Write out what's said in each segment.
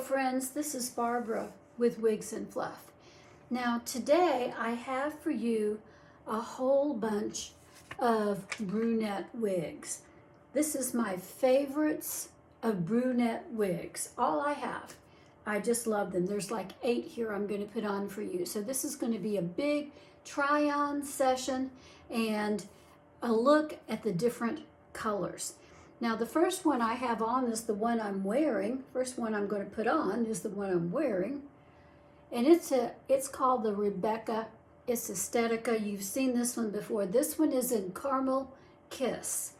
friends, this is Barbara with Wigs and Fluff. Now today I have for you a whole bunch of brunette wigs. This is my favorites of brunette wigs. All I have. I just love them. There's like 8 here I'm going to put on for you. So this is going to be a big try-on session and a look at the different colors. Now the first one I have on is the one I'm wearing. First one I'm going to put on is the one I'm wearing. And it's called the Rebecca. It's Aesthetica. You've seen this one before. This one is in Caramel Kiss.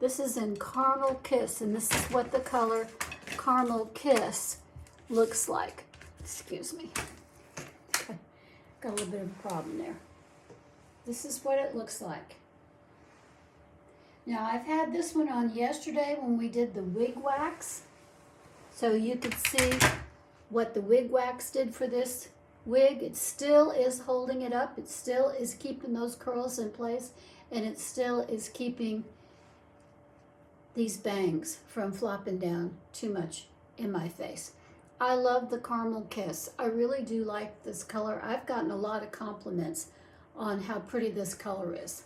This is in Caramel Kiss, and this is what the color Caramel Kiss looks like. Excuse me. Got a little bit of a problem there. This is what it looks like. Now, I've had this one on yesterday when we did the wig wax. So you could see what the wig wax did for this wig. It still is holding it up. It still is keeping those curls in place. And it still is keeping these bangs from flopping down too much in my face. I love the Caramel Kiss. I really do like this color. I've gotten a lot of compliments on how pretty this color is.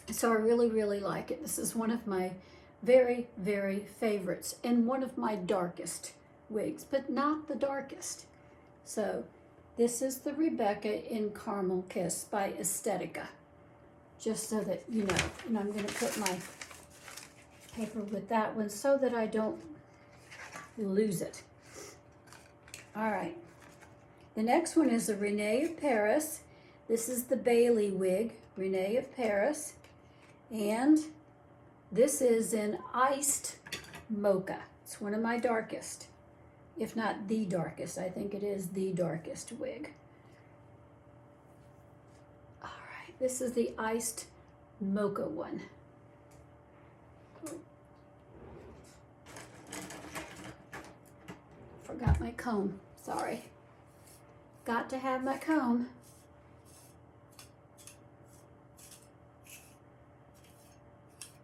So I really, really like it. This is one of my very, very favorites and one of my darkest wigs, but not the darkest. So this is the Rebecca in Caramel Kiss by Aesthetica, just so that you know. And I'm going to put my paper with that one so that I don't lose it. All right. The next one is the Renee of Paris. This is the Bailey wig, Renee of Paris. And this is in Iced Mocha. It's one of my darkest, if not the darkest. I think it is the darkest wig. All right, this is the Iced Mocha one. Forgot my comb, sorry. Got to have my comb.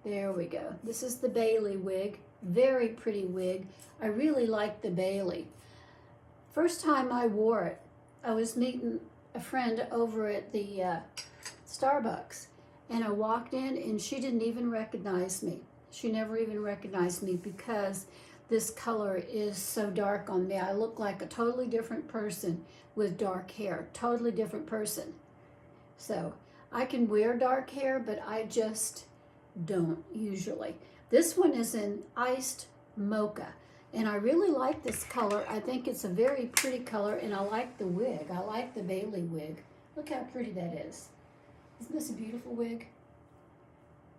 There we go. This is the Bailey wig. Very pretty wig. I really like the Bailey. First time I wore it, I was meeting a friend over at the Starbucks, and I walked in and she didn't even recognize me. She never even recognized me because this color is so dark on me. I look like a totally different person with dark hair. Totally different person. So I can wear dark hair, but I just don't usually. This one is in Iced Mocha, and I really like this color. I think it's a very pretty color, and I like the wig. I like the Bailey wig. Look how pretty that is. Isn't this a beautiful wig?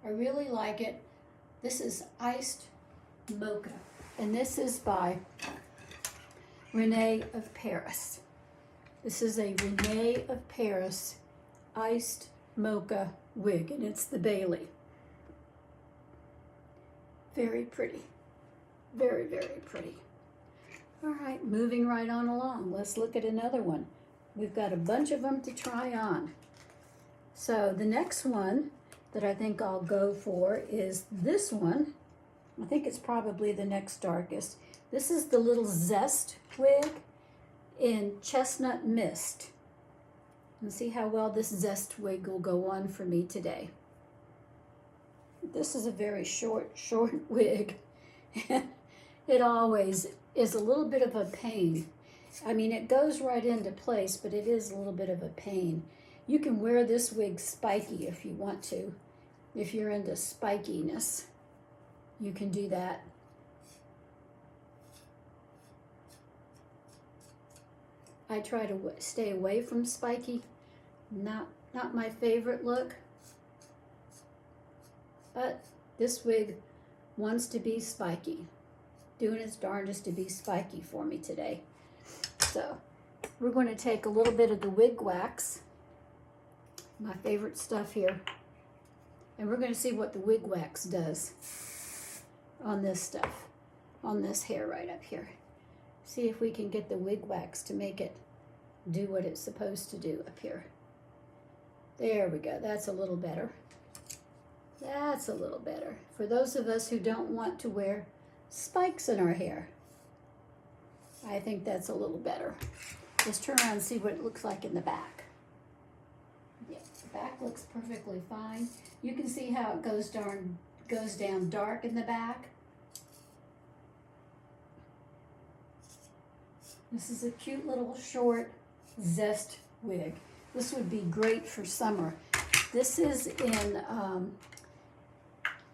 I really like it. This is Iced Mocha, and this is by Renee of Paris. This is a Renee of Paris Iced Mocha wig, and it's the Bailey. Very pretty. Very, very pretty. All right, moving right on along. Let's look at another one. We've got a bunch of them to try on. So the next one that I think I'll go for is this one. I think it's probably the next darkest. This is the little ZEST wig in Chestnut Mist. And see how well this ZEST wig will go on for me today. This is a very short wig. It always is a little bit of a pain. I mean, it goes right into place, but it is a little bit of a pain. You can wear this wig spiky if you want to. If you're into spikiness, you can do that. I try to stay away from spiky. Not my favorite look. But this wig wants to be spiky. Doing its darndest to be spiky for me today. So we're going to take a little bit of the wig wax, my favorite stuff here, and we're going to see what the wig wax does on this stuff, on this hair right up here. See if we can get the wig wax to make it do what it's supposed to do up here. There we go. That's a little better. That's a little better. For those of us who don't want to wear spikes in our hair. I think that's a little better. Let's turn around and see what it looks like in the back. Yeah, the back looks perfectly fine. You can see how it goes down dark in the back. This is a cute little short ZEST wig. This would be great for summer. This is in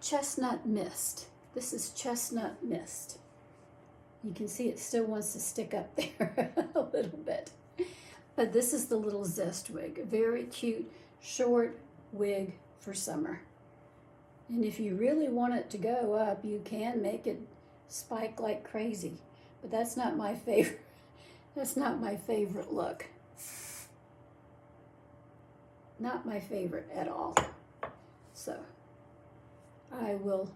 Chestnut Mist. This is Chestnut Mist. You can see it still wants to stick up there a little bit. But this is the little ZEST wig. A very cute, short wig for summer. And if you really want it to go up, you can make it spike like crazy. But that's not my favorite. That's not my favorite look. Not my favorite at all. So I will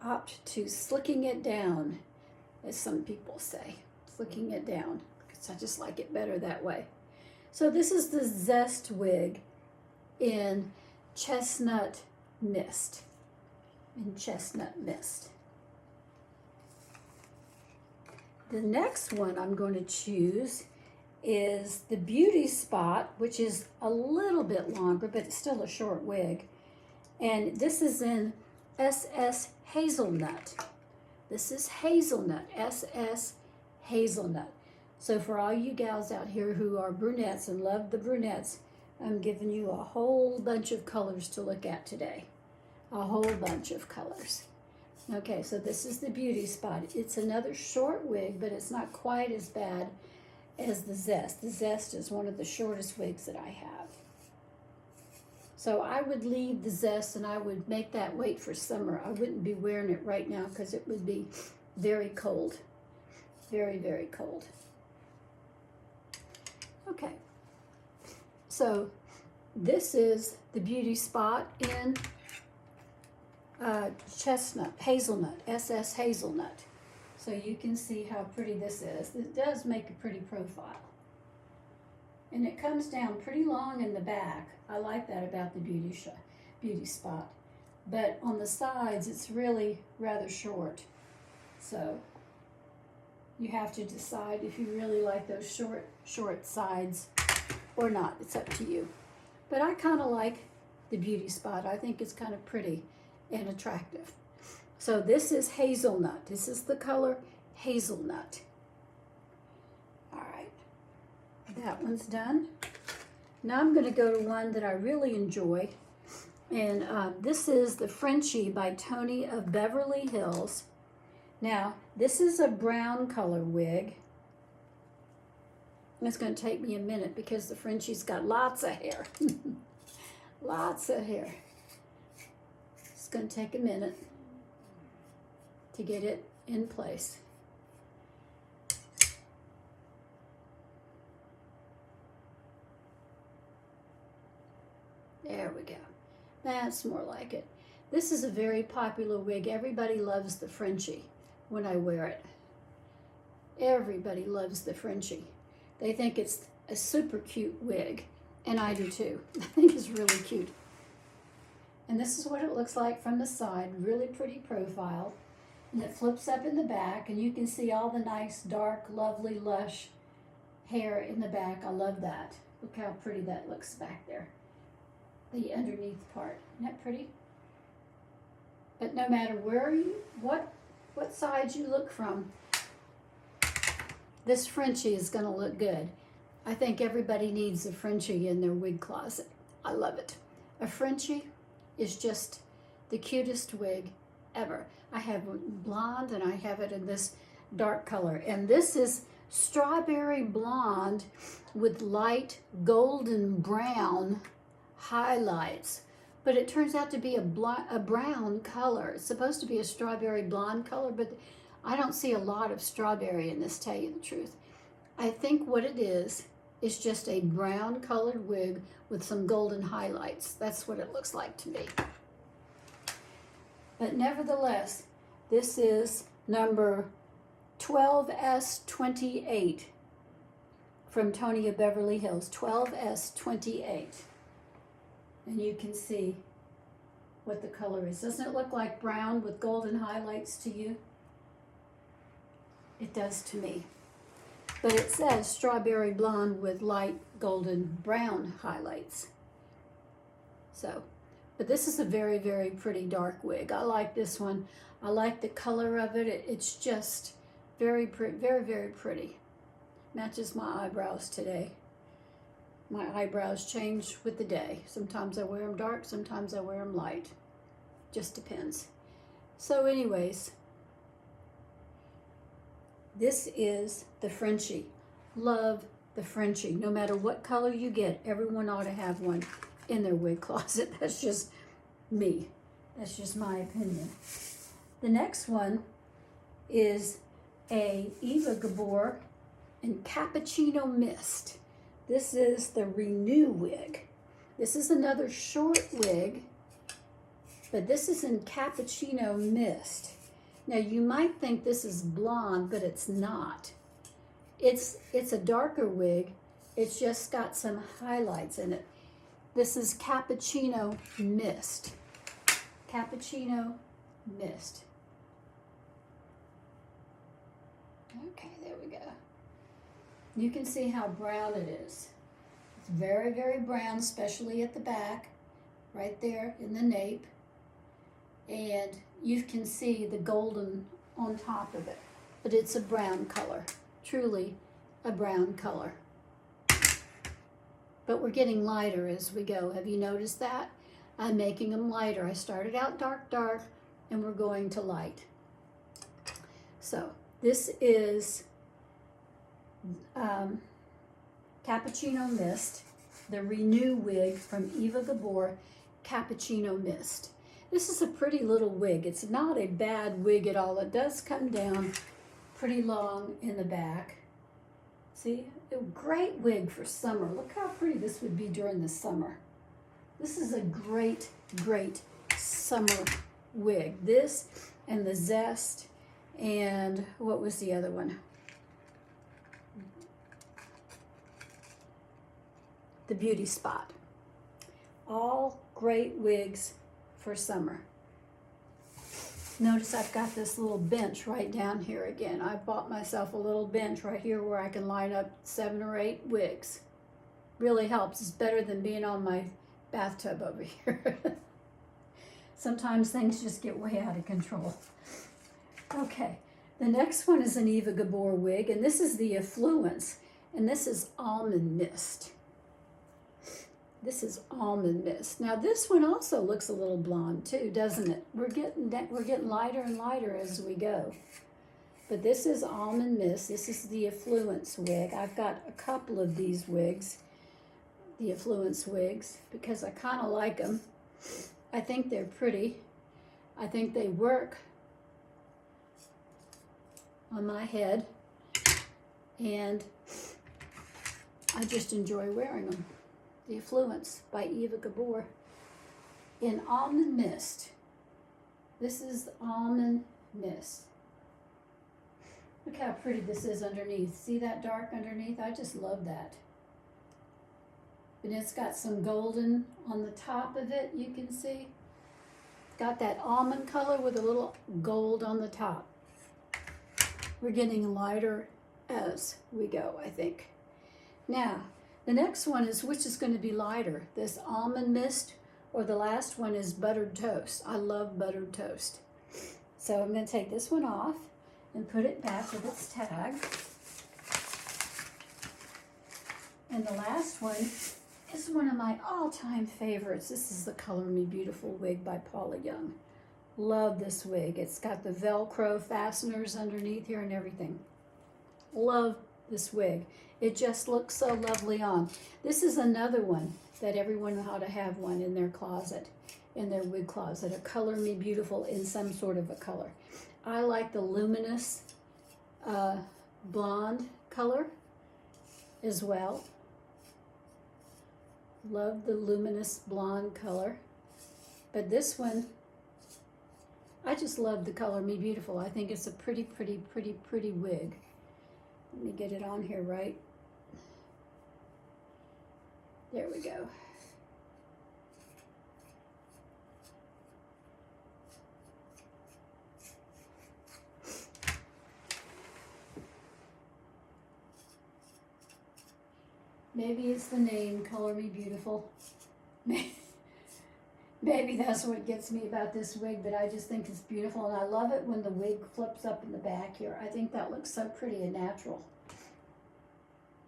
opt to slicking it down, as some people say. Slicking it down, because I just like it better that way. So this is the ZEST wig in Chestnut Mist. In Chestnut Mist. The next one I'm going to choose is the Beauty Spot, which is a little bit longer, but it's still a short wig. And this is in SS Hazelnut. This is Hazelnut, SS Hazelnut. So for all you gals out here who are brunettes and love the brunettes, I'm giving you a whole bunch of colors to look at today. A whole bunch of colors. Okay, so this is the Beauty Spot. It's another short wig, but it's not quite as bad as the ZEST. The ZEST is one of the shortest wigs that I have. So I would leave the ZEST and I would make that wait for summer. I wouldn't be wearing it right now because it would be very cold. Very, very cold. Okay. So this is the Beauty Spot in Chestnut, Hazelnut, SS Hazelnut. So you can see how pretty this is. It does make a pretty profile. And it comes down pretty long in the back. I like that about the Beauty Spot. But on the sides, it's really rather short. So you have to decide if you really like those short sides or not. It's up to you. But I kind of like the Beauty Spot. I think it's kind of pretty and attractive. So this is Hazelnut. This is the color Hazelnut. All right, that one's done. Now I'm going to go to one that I really enjoy. And this is the FRENCHY by Tony of Beverly Hills. Now, this is a brown color wig. It's going to take me a minute because the FRENCHY's got lots of hair. Lots of hair. It's going to take a minute to get it in place. There we go. That's more like it. This is a very popular wig. Everybody loves the FRENCHY when I wear it. Everybody loves the FRENCHY. They think it's a super cute wig, and I do too. I think it's really cute. And this is what it looks like from the side. Really pretty profile. And it flips up in the back, and you can see all the nice, dark, lovely, lush hair in the back. I love that. Look how pretty that looks back there. The underneath part. Isn't that pretty? But no matter where you, what side you look from, this FRENCHY is going to look good. I think everybody needs a FRENCHY in their wig closet. I love it. A FRENCHY is just the cutest wig ever. I have blonde and I have it in this dark color. And this is strawberry blonde with light golden brown highlights. But it turns out to be a brown color. It's supposed to be a strawberry blonde color, but I don't see a lot of strawberry in this, tell you the truth. I think what it is just a brown colored wig with some golden highlights. That's what it looks like to me. But nevertheless, this is number 12S28 from Tony of Beverly Hills, 12S28. And you can see what the color is. Doesn't it look like brown with golden highlights to you? It does to me. but it says strawberry blonde with light golden brown highlights. So, but this is a very, very pretty dark wig. I like this one. I like the color of it. It's just very pretty, very, very pretty. Matches my eyebrows today. My eyebrows change with the day. Sometimes I wear them dark, sometimes I wear them light. Just depends. So anyways, this is the Frenchy. Love the Frenchy. No matter what color you get, everyone ought to have one in their wig closet. That's just me. That's just my opinion. The next one is a Eva Gabor in Cappuccino Mist. This is the Renew wig. This is another short wig, but this is in Cappuccino Mist. Now you might think this is blonde, but it's not. It's a darker wig. It's just got some highlights in it. This is Cappuccino Mist. Cappuccino Mist. Okay, there we go. You can see how brown it is. It's very, very brown, especially at the back, right there in the nape. And you can see the golden on top of it. But it's a brown color, truly a brown color. But we're getting lighter as we go. Have you noticed that? I'm making them lighter. I started out dark, dark, and we're going to light. So this is Cappuccino Mist, the Renew wig from Eva Gabor, Cappuccino Mist. This is a pretty little wig. It's not a bad wig at all. It does come down pretty long in the back. See, a great wig for summer. Look how pretty this would be during the summer. This is a great, great summer wig. This and the ZEST and what was the other one? The Beauty Spot. All great wigs for summer. Notice I've got this little bench right down here again. I bought myself a little bench right here where I can line up 7 or 8 wigs. Really helps. It's better than being on my bathtub over here. Sometimes things just get way out of control. Okay, the next one is an Eva Gabor wig, and this is the Affluence, and this is Almond Mist. This is Almond Mist. Now this one also looks a little blonde too, doesn't it? We're getting lighter and lighter as we go. But this is Almond Mist. This is the Affluence wig. I've got a couple of these wigs, the Affluence wigs, because I kind of like them. I think they're pretty. I think they work on my head, and I just enjoy wearing them. The Affluence by Eva Gabor in Almond Mist. This is Almond Mist. Look how pretty this is underneath. See that dark underneath? I just love that. And it's got some golden on the top of it, you can see. Got that almond color with a little gold on the top. We're getting lighter as we go, I think. Now, the next one is, which is going to be lighter, this Almond Mist, or the last one is Buttered Toast. I love buttered toast. So I'm going to take this one off and put it back with its tag. And the last one is one of my all-time favorites. This is the Color Me Beautiful wig by Paula Young. Love this wig. It's got the Velcro fasteners underneath here and everything. Love this wig. It just looks so lovely on. This is another one that everyone ought to have one in their closet, in their wig closet, a Color Me Beautiful in some sort of a color. I like the luminous blonde color as well. Love the luminous blonde color. But this one, I just love the Color Me Beautiful. I think it's a pretty, pretty, pretty, pretty wig. Let me get it on here right. There we go. Maybe it's the name, Color Me Beautiful. Maybe that's what gets me about this wig, but I just think it's beautiful, and I love it when the wig flips up in the back here. I think that looks so pretty and natural.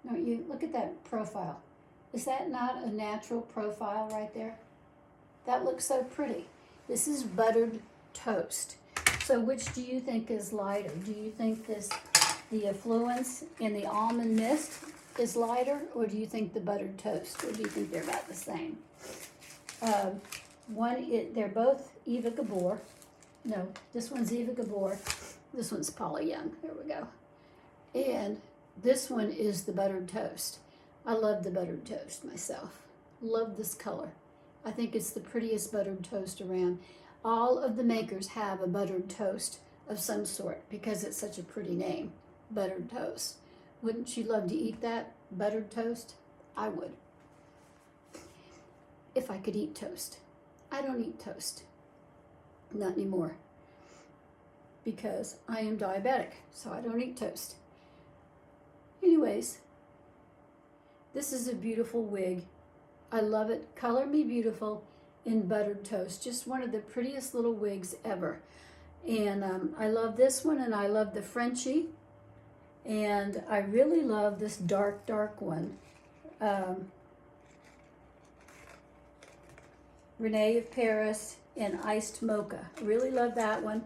Don't you? Look at that profile. Is that not a natural profile right there? That looks so pretty. This is buttered toast. So which do you think is lighter? Do you think the Affluence in the almond mist is lighter, or do you think the buttered toast, or do you think they're about the same? They're both Eva Gabor. No, this one's Eva Gabor. This one's Paula Young. There we go. And this one is the buttered toast. I love the buttered toast myself. Love this color. I think it's the prettiest buttered toast around. All of the makers have a buttered toast of some sort because it's such a pretty name, buttered toast. Wouldn't you love to eat that, buttered toast? I would. If I could eat toast. I don't eat toast. Not anymore. Because I am diabetic, so I don't eat toast. Anyways, this is a beautiful wig. I love it. Color Me Beautiful in buttered toast. Just one of the prettiest little wigs ever. And I love this one, and I love the Frenchy. And I really love this dark, dark one. Renee of Paris and Iced Mocha. I really love that one.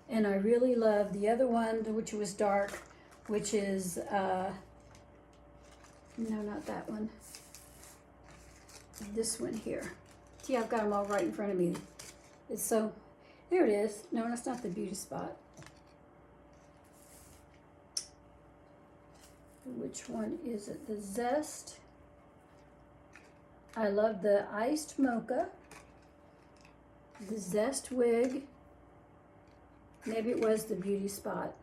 And I really love the other one, which was dark, which is, no, not that one. This one here. See, I've got them all right in front of me. It's so, there it is. No, that's not the Beauty Spot. Which one is it? The Zest. I love the Iced Mocha, the Zest wig, maybe it was the Beauty Spot,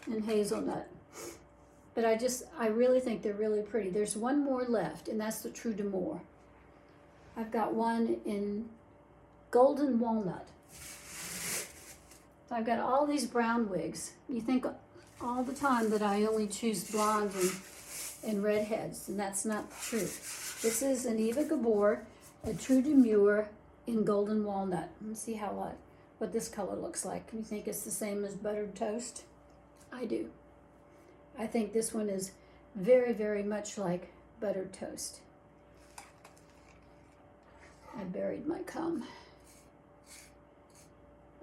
and Hazelnut. But I really think they're really pretty. There's one more left, and that's the True Demure. I've got one in Golden Walnut. So I've got all these brown wigs. You think all the time that I only choose blondes and redheads, and that's not true. This is an Eva Gabor, a True Demure in Golden Walnut. Let's see what this color looks like. You think it's the same as buttered toast? I do. I think this one is very, very much like buttered toast. I buried my comb.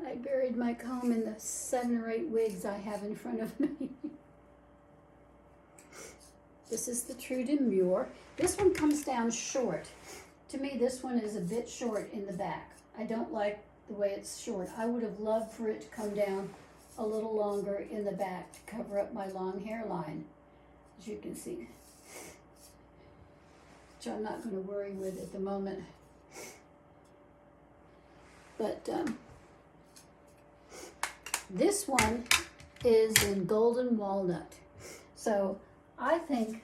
I buried my comb in the 7 or 8 wigs I have in front of me. This is the True Demure. This one comes down short. To me, this one is a bit short in the back. I don't like the way it's short. I would have loved for it to come down a little longer in the back to cover up my long hairline, as you can see, which I'm not going to worry with at the moment. But this one is in Golden Walnut. So I think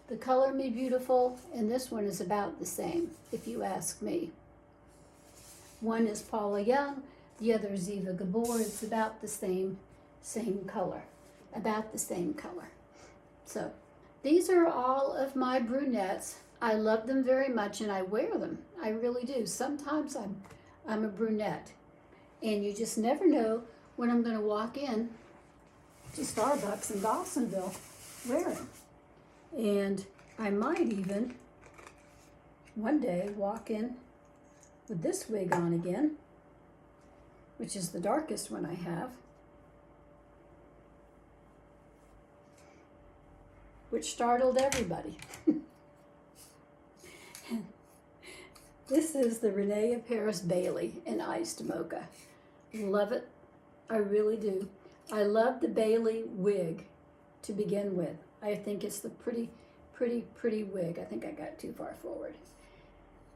the Color Me Beautiful and this one is about the same, if you ask me. One is Paula Young, the other is Eva Gabor. It's about the same color, about the same color. So these are all of my brunettes. I love them very much, and I wear them. I really do. Sometimes I'm a brunette, and you just never know when I'm going to walk in to Starbucks in Dawsonville wearing. And I might even one day walk in with this wig on again, which is the darkest one I have, which startled everybody. This is the Renee of Paris Bailey in Iced Mocha. Love it. I really do. I love the Bailey wig to begin with. I think it's the pretty, pretty, pretty wig. I think I got too far forward.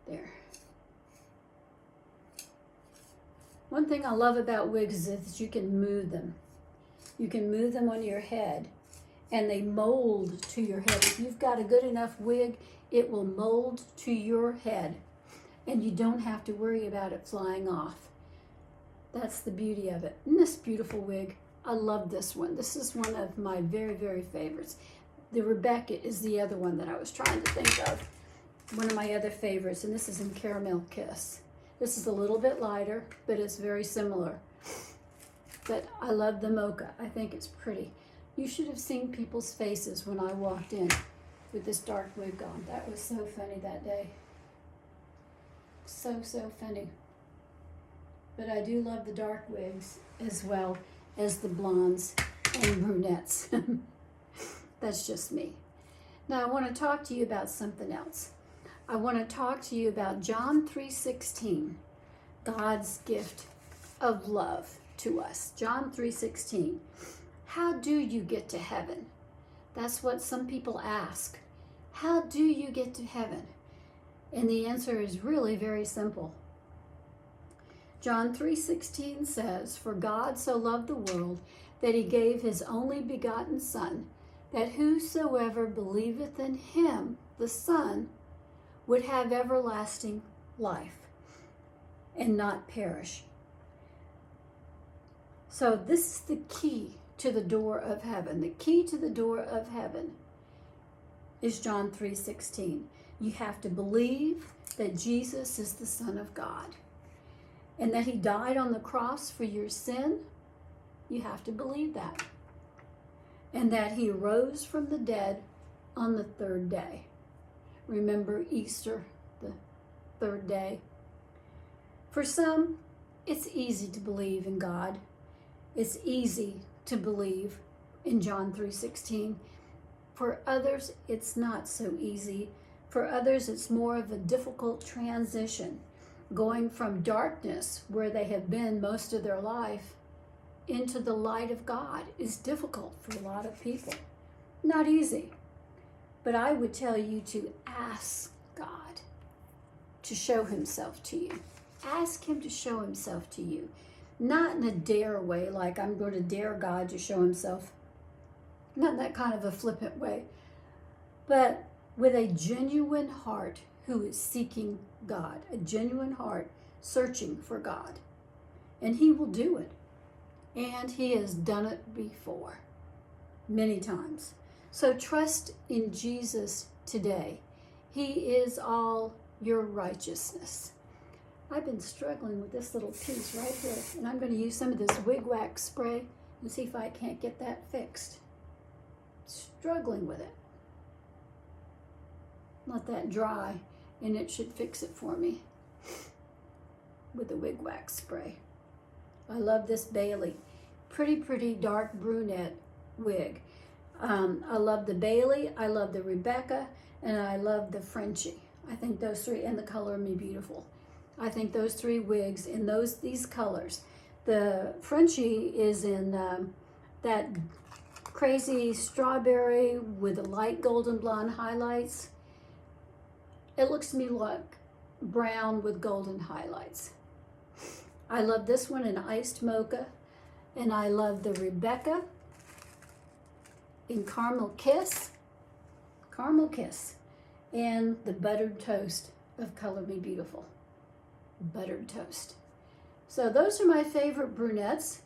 There. One thing I love about wigs is that you can move them. You can move them on your head, and they mold to your head. If you've got a good enough wig, it will mold to your head, and you don't have to worry about it flying off. That's the beauty of it. And this beautiful wig, I love this one. This is one of my very, very favorites. The Rebecca is the other one that I was trying to think of. One of my other favorites, and this is in Caramel Kiss. This is a little bit lighter, but it's very similar. But I love the mocha. I think it's pretty. You should have seen people's faces when I walked in with this dark wig on. That was so funny that day. So, so funny. But I do love the dark wigs as well as the blondes and brunettes. That's just me. Now I want to talk to you about something else. I want to talk to you about John 3:16, God's gift of love to us. John 3:16. How do you get to heaven? That's what some people ask. How do you get to heaven? And the answer is really very simple. John 3:16 says, "For God so loved the world that he gave his only begotten Son, that whosoever believeth in him, the Son, would have everlasting life and not perish." So this is the key to the door of heaven. The key to the door of heaven is John 3:16. You have to believe that Jesus is the Son of God and that he died on the cross for your sin. You have to believe that. And that he rose from the dead on the third day. Remember Easter, the third day. For some, it's easy to believe in God. It's easy to believe in John 3:16. For others, it's not so easy. For others, it's more of a difficult transition, going from darkness, where they have been most of their life, into the light of God is difficult for a lot of people. Not easy. But I would tell you to ask God to show himself to you. Ask him to show himself to you. Not in a dare way, like I'm going to dare God to show himself. Not in that kind of a flippant way. But with a genuine heart who is seeking God. A genuine heart searching for God. And he will do it. And he has done it before. Many times. So trust in Jesus today. He is all your righteousness. I've been struggling with this little piece right here, and I'm going to use some of this wig wax spray and see if I can't get that fixed. Struggling with it. Let that dry, and it should fix it for me with the wig wax spray. I love this Bailey. Pretty dark brunette wig. I love the Bailey, I love the Rebecca, and I love the Frenchy. I think those three, and the Color Me Beautiful. I think those three wigs in these colors. The Frenchy is in that crazy strawberry with the light golden blonde highlights. It looks to me like brown with golden highlights. I love this one in iced mocha, and I love the Rebecca in Caramel Kiss, and the Buttered Toast of Color Me Beautiful. Buttered toast. So those are my favorite brunettes.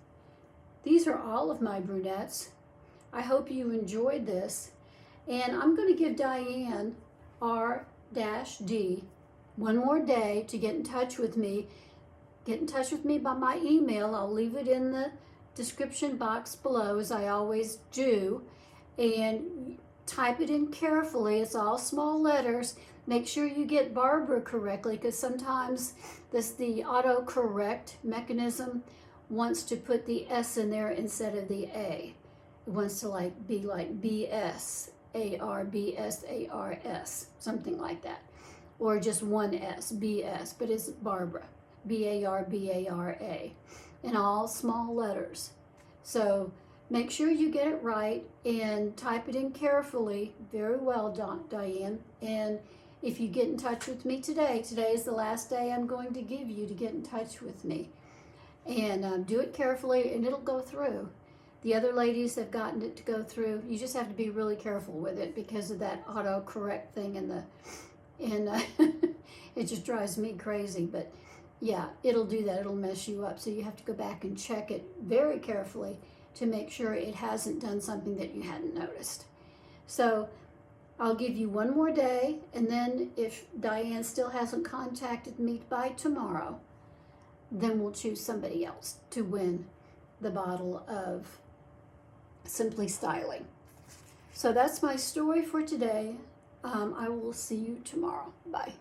These are all of my brunettes. I hope you enjoyed this. And I'm going to give Diane R-D one more day to get in touch with me. Get in touch with me by my email. I'll leave it in the description box below, as I always do. And type it in carefully. It's all small letters. Make sure you get Barbara correctly, because sometimes the autocorrect mechanism wants to put the S in there instead of the A. It wants to be like B-S-A-R-B-S-A-R-S, something like that. Or just one S, B-S, but it's Barbara, B-A-R-B-A-R-A, in all small letters. So make sure you get it right and type it in carefully. Very well, Diane. And if you get in touch with me today is the last day I'm going to give you to get in touch with me. And do it carefully, and it'll go through. The other ladies have gotten it to go through. You just have to be really careful with it because of that autocorrect thing, and it just drives me crazy. But yeah, it'll do that. It'll mess you up. So you have to go back and check it very carefully to make sure it hasn't done something that you hadn't noticed. So I'll give you one more day, and then if Diane still hasn't contacted me by tomorrow, then we'll choose somebody else to win the bottle of Simply Styling. So that's my story for today. I will see you tomorrow. Bye.